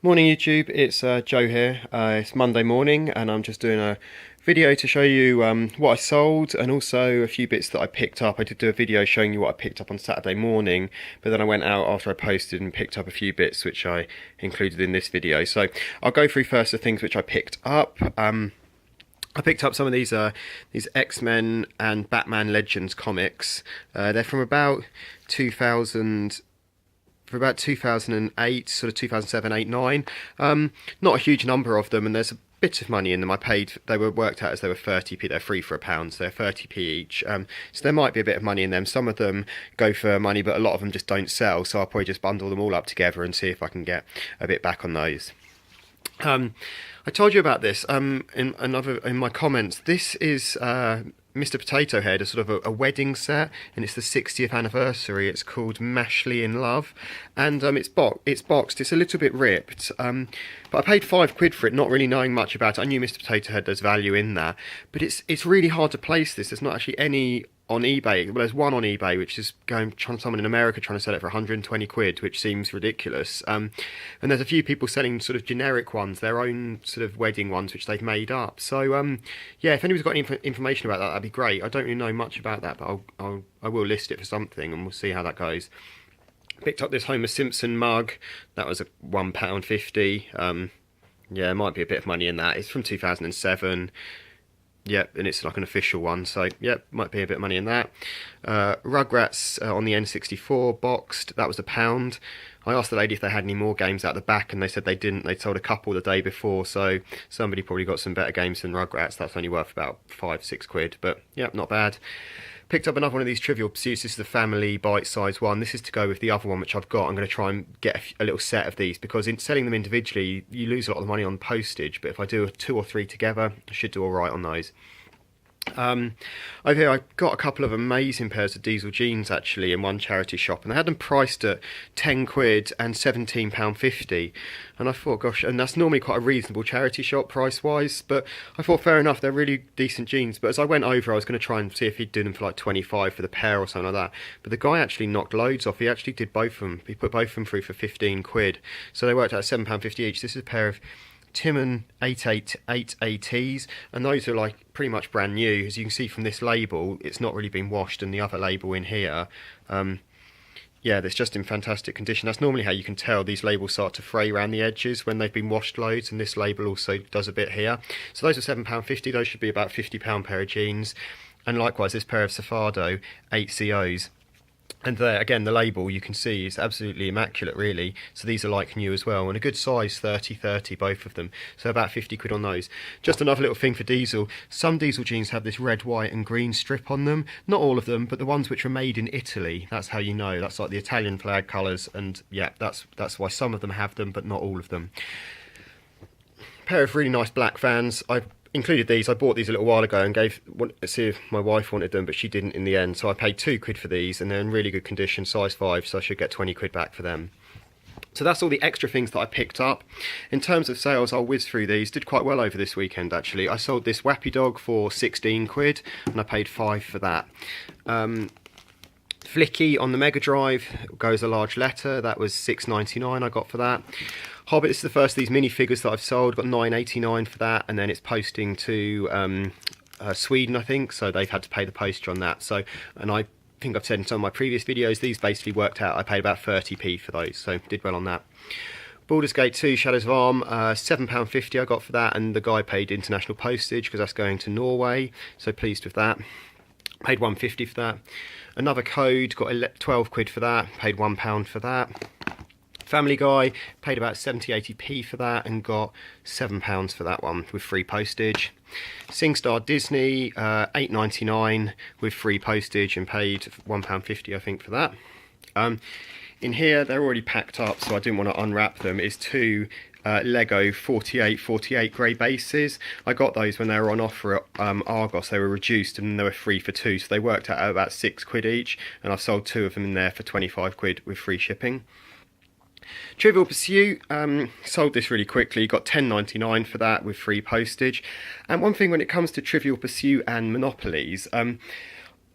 Morning YouTube, it's Joe here. It's Monday morning and I'm just doing a video to show you what I sold and also a few bits that I picked up. I did do a video showing you what I picked up on Saturday morning, but then I went out after I posted and picked up a few bits which I included in this video. So I'll go through first the things which I picked up. I picked up some of these X-Men and Batman Legends comics. They're from about 2000... for about 2008, sort of 2007, 8, 9. Not a huge number of them, and there's a bit of money in them. They were worked out as they were 30p, they're free for £1, so they're 30p each. So there might be a bit of money in them. Some of them go for money, but a lot of them just don't sell, so I'll probably just bundle them all up together and see if I can get a bit back on those. I told you about this in my comments. This is Mr. Potato Head, a sort of a wedding set, and it's the 60th anniversary. It's called Mashley in Love, and it's boxed. It's a little bit ripped, but I paid £5 for it, not really knowing much about it. I knew Mr. Potato Head, there's value in that, but it's really hard to place this. There's not actually any on eBay. Well, there's one on eBay which is someone in America trying to sell it for 120 quid, which seems ridiculous. And there's a few people selling sort of generic ones, their own sort of wedding ones, which they've made up. So yeah, if anybody's got any information about that, that'd be great. I don't really know much about that, but I will list it for something, and we'll see how that goes. Picked up this Homer Simpson mug. That was a £1.50. Yeah, might be a bit of money in that. It's from 2007. Yep, and it's like an official one, so yep, might be a bit of money in that. Rugrats on the N64 boxed, that was £1. I asked the lady if they had any more games out the back, and they said they didn't. They sold a couple the day before, so somebody probably got some better games than Rugrats. That's only worth about £5-6, but yeah, not bad. Picked up another one of these Trivial Pursuits. This is the family bite-size one. This is to go with the other one which I've got. I'm going to try and get a little set of these, because in selling them individually you lose a lot of money on postage, but if I do 2 or 3 together I should do alright on those. Over here I got a couple of amazing pairs of diesel jeans actually in one charity shop, and they had them priced at £10 and £17.50, and I thought, gosh, and that's normally quite a reasonable charity shop price wise, but I thought fair enough, they're really decent jeans. But as I went over I was going to try and see if he'd do them for like 25 for the pair or something like that, but the guy actually knocked loads off. He actually did both of them. He put both of them through for £15, so they worked out £7.50 each. This is a pair of Timon 888ATs, and those are like pretty much brand new. As you can see from this label, it's not really been washed, and the other label in here, yeah, that's just in fantastic condition. That's normally how you can tell. These labels start to fray around the edges when they've been washed loads, and this label also does a bit here. So those are £7.50. Those should be about £50 pair of jeans. And likewise this pair of Safado 8COs. And there, again, the label you can see is absolutely immaculate, really. So these are like new as well, and a good size 30/30, both of them. So about £50 on those. Just another little thing for diesel. Some diesel jeans have this red, white, and green strip on them. Not all of them, but the ones which are made in Italy. That's how you know. That's like the Italian flag colours, and yeah, that's why some of them have them, but not all of them. A pair of really nice black Vans. I included these. I bought these a little while ago and wanted to see if my wife wanted them, but she didn't in the end, so I paid £2 for these, and they're in really good condition, size 5, so I should get £20 back for them. So that's all the extra things that I picked up. In terms of sales, I'll whiz through these. Did quite well over this weekend actually. I sold this Wappy Dog for £16 and I paid £5 for that. Flicky on the Mega Drive goes a large letter. That was £6.99 I got for that. Hobbit, this is the first of these minifigures that I've sold. Got £9.89 for that, and then it's posting to Sweden, I think, so they've had to pay the postage on that. So, and I think I've said in some of my previous videos, these basically worked out. I paid about 30p for those, so did well on that. Baldur's Gate 2 Shadows of Arm, £7.50 I got for that, and the guy paid international postage because that's going to Norway, so pleased with that. Paid £1.50 for that. Another Code, got £12 for that, paid £1 for that. Family Guy, paid about 70-80p for that and got £7 for that one with free postage. SingStar Disney, £8.99 with free postage and paid £1.50 I think for that. In here, they're already packed up, so I didn't want to unwrap them, is 2 Lego 48 grey bases. I got those when they were on offer at Argos. They were reduced and they were free for 2, so they worked out at about £6 each, and I've sold 2 of them in there for £25 with free shipping. Trivial Pursuit, sold this really quickly, got £10.99 for that with free postage. And one thing when it comes to Trivial Pursuit and Monopolies,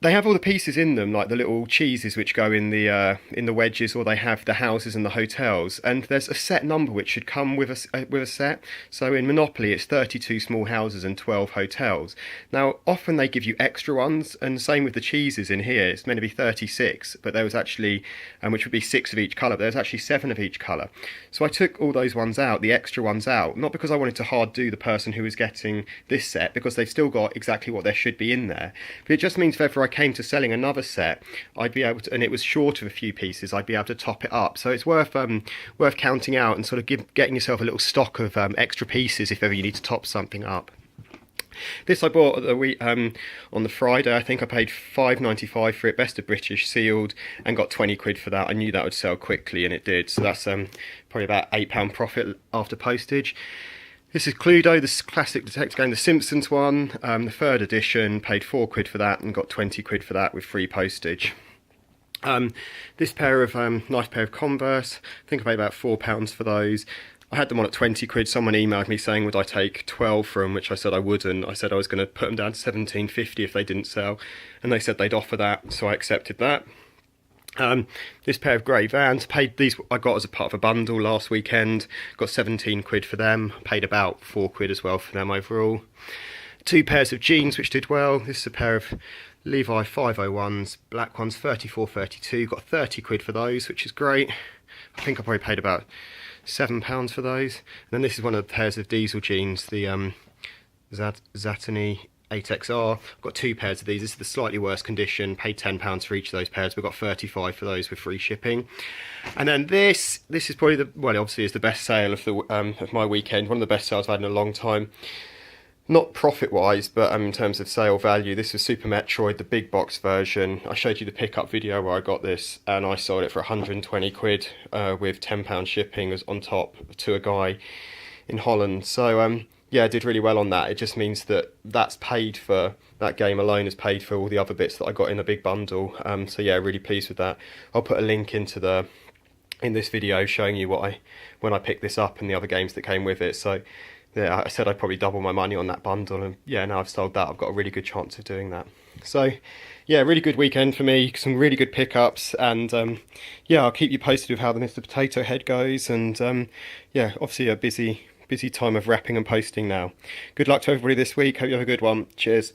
They have all the pieces in them, like the little cheeses which go in the wedges, or they have the houses and the hotels. And there's a set number which should come with a set. So in Monopoly, it's 32 small houses and 12 hotels. Now, often they give you extra ones, and same with the cheeses in here. It's meant to be 36, but there was actually, which would be 6 of each colour, but there's actually 7 of each colour. So I took all those ones out, the extra ones out, not because I wanted to hard do the person who was getting this set, because they've still got exactly what there should be in there. But it just means if ever I came to selling another set, I'd be able to, and it was short of a few pieces, I'd be able to top it up. So it's worth counting out and sort of getting yourself a little stock of extra pieces if ever you need to top something up. This I bought on the Friday. I think I paid £5.95 for it, best of British, sealed, and got 20 quid for that. I knew that would sell quickly, and it did. So that's probably about £8 profit after postage. This is Cluedo, the classic detective game, the Simpsons one, the 3rd edition, paid 4 quid for that and got 20 quid for that with free postage. This pair of, nice pair of Converse, I think I paid about £4 for those. I had them on at 20 quid, someone emailed me saying would I take 12 for them, which I said I wouldn't. I said I was going to put them down to 17.50 if they didn't sell, and they said they'd offer that, so I accepted that. This pair of grey Vans, paid these, I got as a part of a bundle last weekend, got 17 quid for them, paid about 4 quid as well for them overall. 2 pairs of jeans which did well. This is a pair of Levi 501s, black ones, 34.32, got 30 quid for those, which is great. I think I probably paid about £7 for those. And then this is one of the pairs of diesel jeans, the Zatini 8XR. I've got 2 pairs of these. This is the slightly worse condition, paid £10 for each of those pairs. We've got 35 for those with free shipping. And then this is probably the, well, it obviously is the best sale of my weekend, one of the best sales I've had in a long time. Not profit-wise, but in terms of sale value. This was Super Metroid, the big box version. I showed you the pickup video where I got this, and I sold it for 120 quid with £10 shipping on top to a guy in Holland. So yeah, I did really well on that. It just means that that's paid for, that game alone is paid for all the other bits that I got in a big bundle. So yeah, really pleased with that. I'll put a link in this video showing you when I picked this up and the other games that came with it. So yeah, I said I'd probably double my money on that bundle, and yeah, now I've sold that, I've got a really good chance of doing that. So yeah, really good weekend for me, some really good pickups, and yeah, I'll keep you posted with how the Mr. Potato Head goes, and yeah, obviously a busy time of wrapping and posting now. Good luck to everybody this week, hope you have a good one. Cheers.